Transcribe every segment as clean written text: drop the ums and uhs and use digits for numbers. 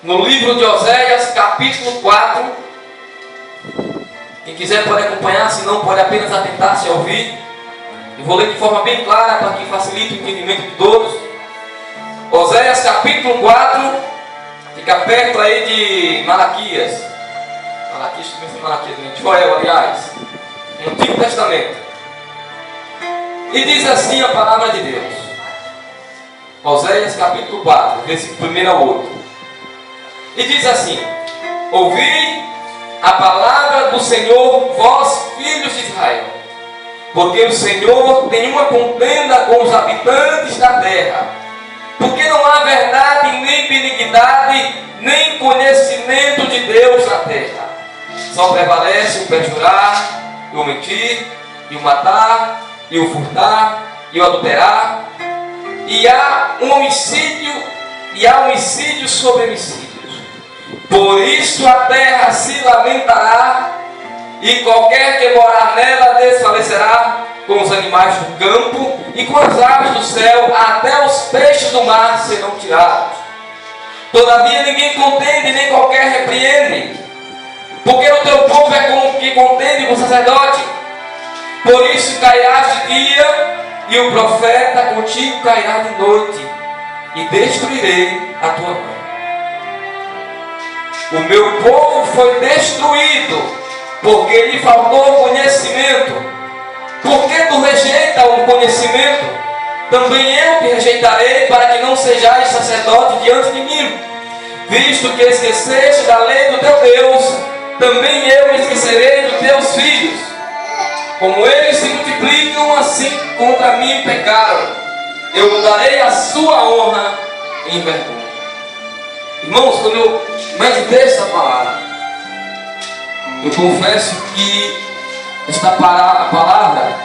no livro de Oséias, capítulo 4. Quem quiser pode acompanhar, se não pode apenas atentar-se a ouvir. Eu vou ler de forma bem clara para que facilite o entendimento de todos. Oséias capítulo 4, fica perto aí de Malaquias. Malaquias, de Joel, aliás, no Antigo Testamento. E diz assim a palavra de Deus. Oséias capítulo 4, versículo 1 ao 8. E diz assim: ouvi a palavra do Senhor, vós filhos de Israel, porque o Senhor tem uma contenda com os habitantes da terra, porque não há verdade, nem benignidade, nem conhecimento de Deus na terra. Só prevalece o perjurar, e o mentir, e o matar, e o furtar, e o adulterar, e há homicídio sobre homicídios. Por isso a terra se lamentará, e qualquer que morar nela desfalecerá, com os animais do campo e com as aves do céu, até os peixes do mar serão tirados. Todavia ninguém contende, nem qualquer repreende, porque o teu povo é como que contende com o sacerdote. Por isso cairás de dia, e o profeta contigo cairá de noite, e destruirei a tua mãe. O meu povo foi destruído, porque lhe faltou conhecimento. Porque tu rejeita o conhecimento, também eu te rejeitarei, para que não sejais sacerdote diante de mim. Visto que esqueceste da lei do teu Deus, também eu me esquecerei dos teus filhos. Como eles se multiplicam, assim contra mim pecaram, eu mudarei a sua honra em vergonha. Irmãos, quando eu meditei essa palavra, eu confesso que esta palavra,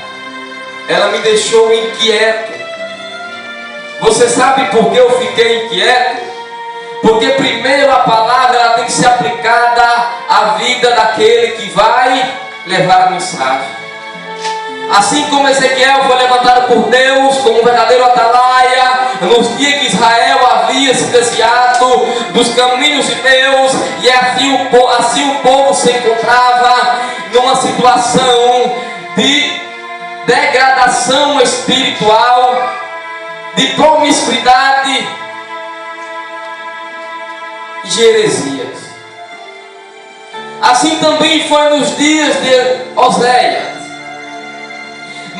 ela me deixou inquieto. Você sabe por que eu fiquei inquieto? Porque primeiro a palavra ela tem que ser aplicada à vida daquele que vai levar a mensagem. Assim como Ezequiel foi levantado por Deus como um verdadeiro atalaia, nos dias que Israel havia se desviado dos caminhos de Deus, e assim o povo se encontrava numa situação de degradação espiritual, de promiscuidade e de heresias. Assim também foi nos dias de Oséias.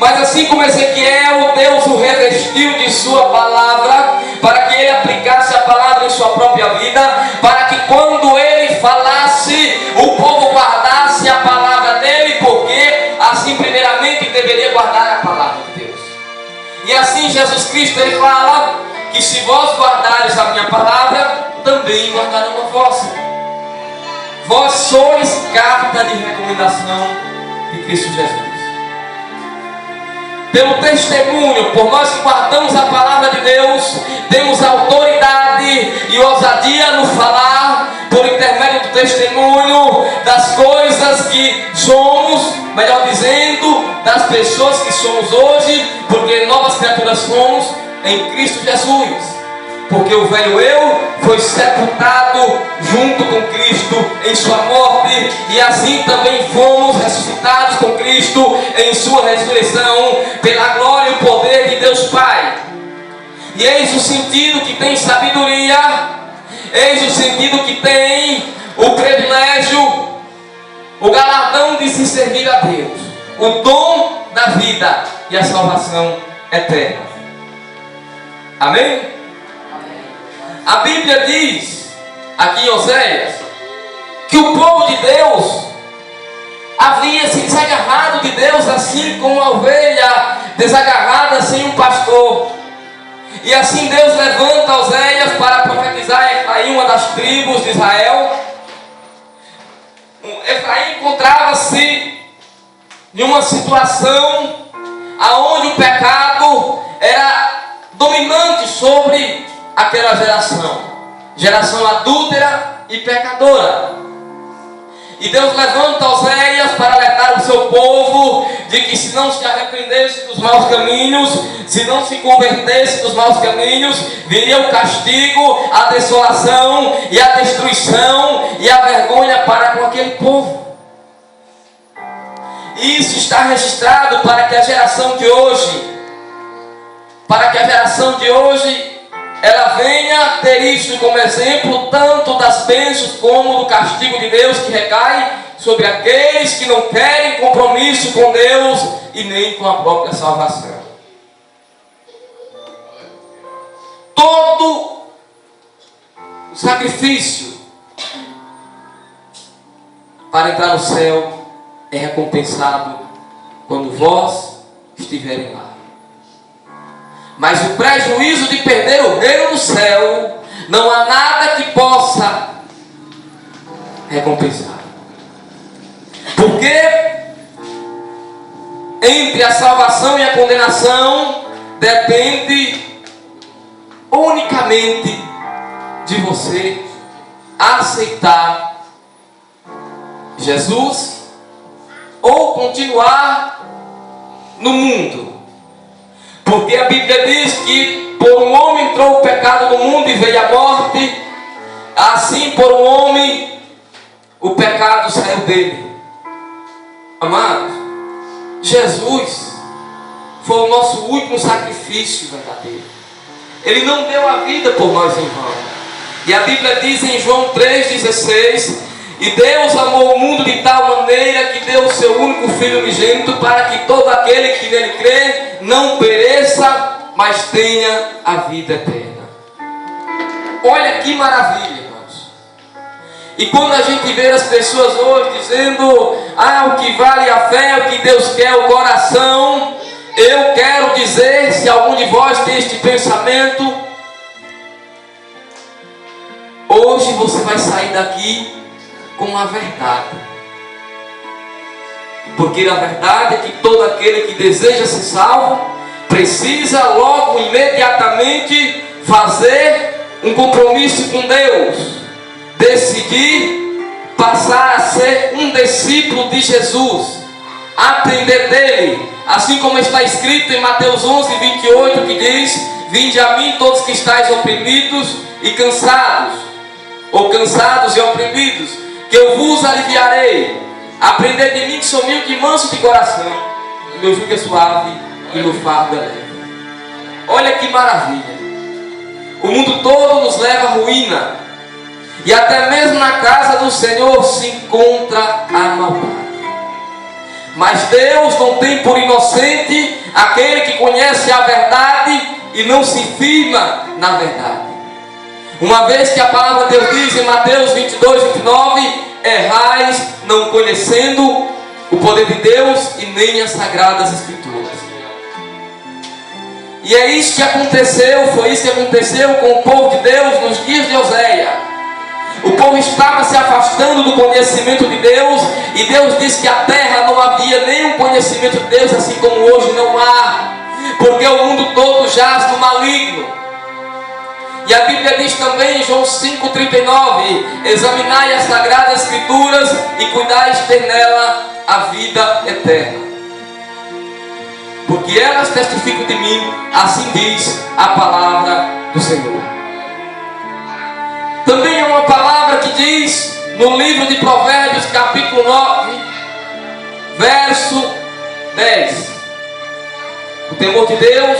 Mas assim como Ezequiel, Deus o revestiu de sua palavra, para que ele aplicasse a palavra em sua própria vida, para que quando ele falasse, o povo guardasse a palavra dele, porque assim primeiramente deveria guardar a palavra de Deus. E assim Jesus Cristo ele fala que se vós guardares a minha palavra, também guardarão a vossa. Vós sois carta de recomendação de Cristo Jesus. Pelo testemunho, por nós que guardamos a palavra de Deus, temos autoridade e ousadia no falar, por intermédio do testemunho, das coisas que somos, melhor dizendo, das pessoas que somos hoje, porque novas criaturas somos em Cristo Jesus. Porque o velho eu foi sepultado junto com Cristo em sua morte, e assim também fomos ressuscitados com Cristo em sua ressurreição, pela glória e o poder de Deus Pai. E eis o sentido que tem sabedoria, eis o sentido que tem o privilégio, o galardão de se servir a Deus, o dom da vida e a salvação eterna. Amém? A Bíblia diz, aqui em Oséias, que o povo de Deus havia se desagarrado de Deus, assim como uma ovelha desagarrada sem um pastor. E assim Deus levanta Oséias para profetizar Efraim, uma das tribos de Israel. Efraim encontrava-se em uma situação onde o pecado era dominante sobre aquela geração adúltera e pecadora. E Deus levanta Oséias para alertar o seu povo de que se não se arrependesse dos maus caminhos, se não se convertesse dos maus caminhos, viria o castigo, a desolação e a destruição e a vergonha para com aquele povo. E isso está registrado para que a geração de hoje, ela venha ter isso como exemplo, tanto das bênçãos como do castigo de Deus que recai sobre aqueles que não querem compromisso com Deus e nem com a própria salvação. Todo o sacrifício para entrar no céu é recompensado quando vós estiverem lá. Mas o prejuízo de perder o reino do céu, não há nada que possa recompensar. Porque entre a salvação e a condenação depende unicamente de você aceitar Jesus ou continuar no mundo. Porque a Bíblia diz que por um homem entrou o pecado no mundo e veio a morte, assim por um homem o pecado saiu dele. Amados, Jesus foi o nosso último sacrifício verdadeiro. Ele não deu a vida por nós em vão. E a Bíblia diz em João 3,16: e Deus amou o mundo de tal maneira que deu o seu único Filho unigênito, para que todo aquele que nele crê não pereça, mas tenha a vida eterna. Olha que maravilha, irmãos. E quando a gente vê as pessoas hoje dizendo: o que vale a fé é o que Deus quer, o coração. Eu quero dizer, se algum de vós tem este pensamento, hoje você vai sair daqui com a verdade. Porque a verdade é que todo aquele que deseja ser salvo precisa logo, imediatamente, fazer um compromisso com Deus, decidir passar a ser um discípulo de Jesus, aprender dele, assim como está escrito em Mateus 11:28, que diz: vinde a mim todos que estáis oprimidos e cansados, ou cansados e oprimidos, que eu vos aliviarei. Aprendei de mim que sou humilde e manso de coração, e meu jugo é suave e meu fardo é leve. Olha que maravilha. O mundo todo nos leva à ruína, e até mesmo na casa do Senhor se encontra a maldade. Mas Deus não tem por inocente aquele que conhece a verdade e não se firma na verdade. Uma vez que a palavra de Deus diz em Mateus 22:29: errais não conhecendo o poder de Deus e nem as sagradas escrituras. E é isso que aconteceu, foi isso que aconteceu com o povo de Deus nos dias de Oséias. O povo estava se afastando do conhecimento de Deus, e Deus disse que a terra não havia nenhum conhecimento de Deus, assim como hoje não há, porque o mundo todo jaz no maligno. E a Bíblia diz também em João 5:39: examinai as sagradas escrituras e cuidais ter nela a vida eterna, porque elas testificam de mim, assim diz a palavra do Senhor. Também é uma palavra que diz no livro de Provérbios, capítulo 9, verso 10: o temor de Deus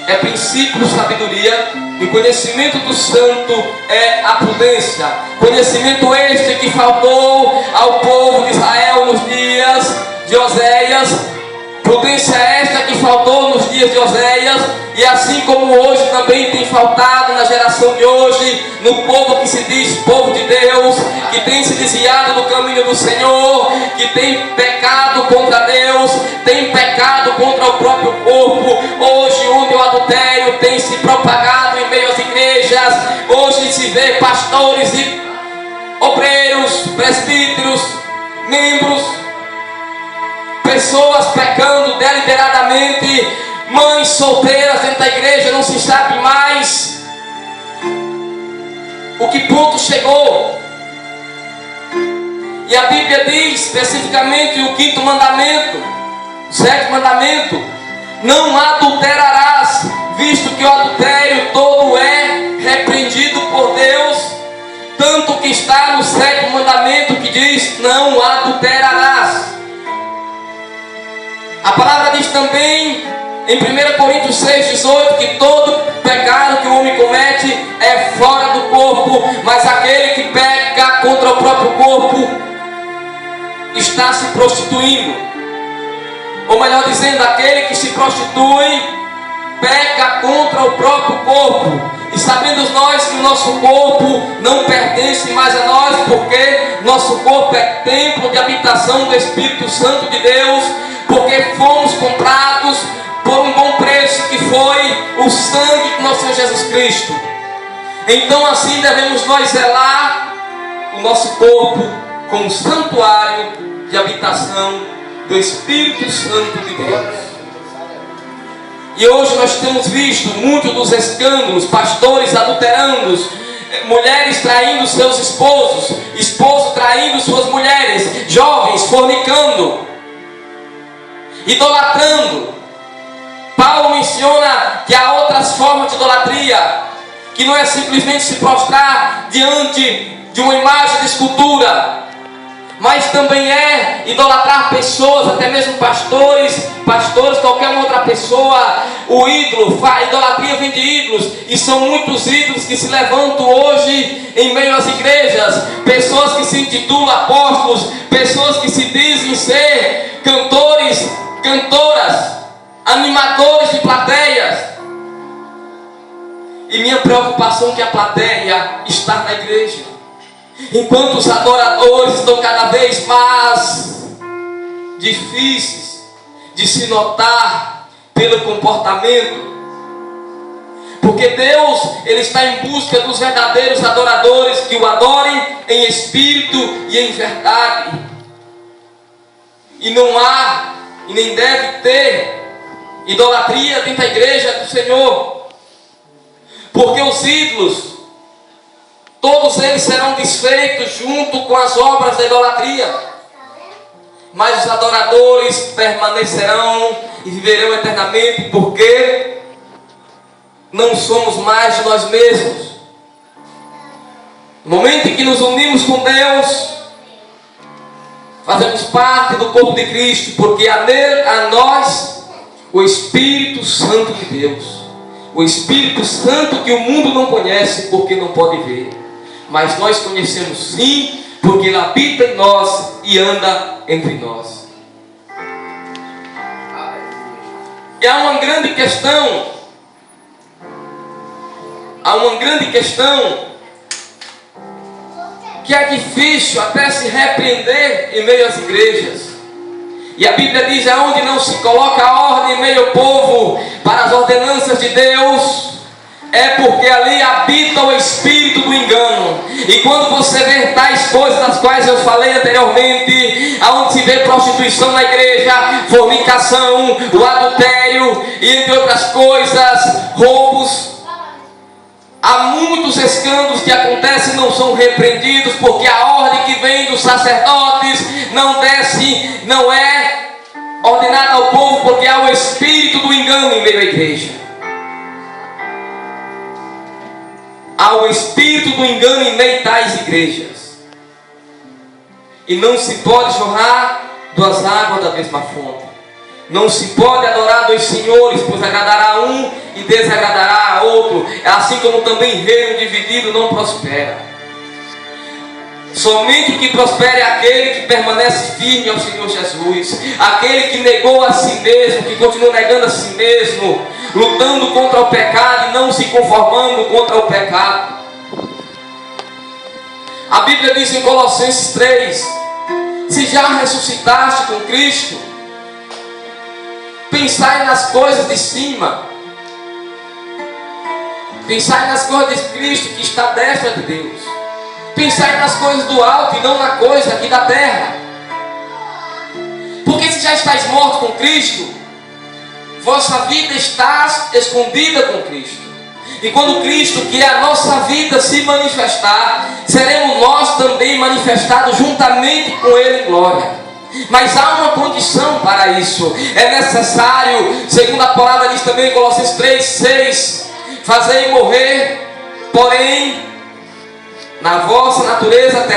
é princípio de sabedoria, e o conhecimento do santo é a prudência. Conhecimento este que faltou ao povo de Israel nos dias de Oséias. Prudência esta que faltou nos dias de Oséias, e assim como hoje também tem faltado na geração de hoje, no povo que se diz povo de Deus, que tem se desviado do caminho do Senhor, que tem pecado contra Deus, tem pecado contra o próprio corpo. Hoje, onde o adultério tem se propagado em meio às igrejas, hoje se vê pastores e obreiros, presbíteros, membros, pessoas pecando deliberadamente, mães solteiras dentro da igreja, não se sabe mais o que ponto chegou. E a Bíblia diz especificamente o 5º mandamento, o 7º mandamento: não adulterarás, visto que o adultério todo é repreendido por Deus, tanto que está no 7º mandamento que diz: não adulterarás. A palavra diz também em 1 Coríntios 6,18 que todo pecado que o homem comete é fora do corpo, mas aquele que peca contra o próprio corpo está se prostituindo. Ou melhor dizendo, aquele que se prostitui peca contra o próprio corpo. E sabemos nós que o nosso corpo não pertence mais a nós, porque nosso corpo é templo de habitação do Espírito Santo de Deus, porque fomos comprados por um bom preço, que foi o sangue do nosso Senhor Jesus Cristo. Então assim devemos nós zelar o nosso corpo como um santuário de habitação do Espírito Santo de Deus. E hoje nós temos visto muitos dos escândalos, pastores adulterando, mulheres traindo seus esposos, esposos traindo suas mulheres, jovens fornicando, idolatrando. Paulo menciona que há outras formas de idolatria, que não é simplesmente se prostrar diante de uma imagem de escultura, mas também é idolatrar pessoas, até mesmo pastores, qualquer outra pessoa. O ídolo, a idolatria vem de ídolos, e são muitos ídolos que se levantam hoje em meio às igrejas. Pessoas que se intitulam apóstolos, pessoas que se dizem ser cantores, cantoras, animadores de plateias. E minha preocupação é que a plateia está na igreja, enquanto os adoradores estão cada vez mais difíceis de se notar pelo comportamento, porque Deus, Ele está em busca dos verdadeiros adoradores, que o adorem em espírito e em verdade. E não há e nem deve ter idolatria dentro da igreja do Senhor, porque os ídolos, todos eles serão desfeitos junto com as obras da idolatria, mas os adoradores permanecerão e viverão eternamente, porque não somos mais de nós mesmos. No momento em que nos unimos com Deus, fazemos parte do corpo de Cristo, porque a nós o Espírito Santo de Deus, o Espírito Santo que o mundo não conhece porque não pode ver, mas nós conhecemos sim, porque Ele habita em nós e anda entre nós. E há uma grande questão, que é difícil até se repreender em meio às igrejas. E a Bíblia diz: aonde não se coloca a ordem em meio ao povo para as ordenanças de Deus, é porque ali habita o espírito do engano. E quando você vê tais coisas das quais eu falei anteriormente, aonde se vê prostituição na igreja, fornicação, o adultério e entre outras coisas, roubos, há muitos escândalos que acontecem e não são repreendidos, porque a ordem que vem dos sacerdotes não desce, não é ordenada ao povo, porque há o espírito do engano em meio à igreja. Há o espírito do engano em meio a tais igrejas. E não se pode jorrar duas águas da mesma fonte. Não se pode adorar dois senhores, pois agradará a um e desagradará a outro. Assim como também reino dividido não prospera. Somente o que prospera é aquele que permanece firme ao Senhor Jesus, aquele que negou a si mesmo, que continua negando a si mesmo, lutando contra o pecado e não se conformando contra o pecado. A Bíblia diz em Colossenses 3: se já ressuscitaste com Cristo, pensai nas coisas de cima, pensai nas coisas de Cristo que está à destra de Deus. Pensai nas coisas do alto e não na coisa aqui da terra. Porque se já estáis mortos com Cristo, vossa vida está escondida com Cristo. E quando Cristo, que é a nossa vida, se manifestar, seremos seremos nós também manifestados juntamente com Ele em glória. Mas há uma condição para isso. É necessário, segundo a palavra diz também em Colossenses 3:6, fazei morrer, porém, na vossa natureza terrena,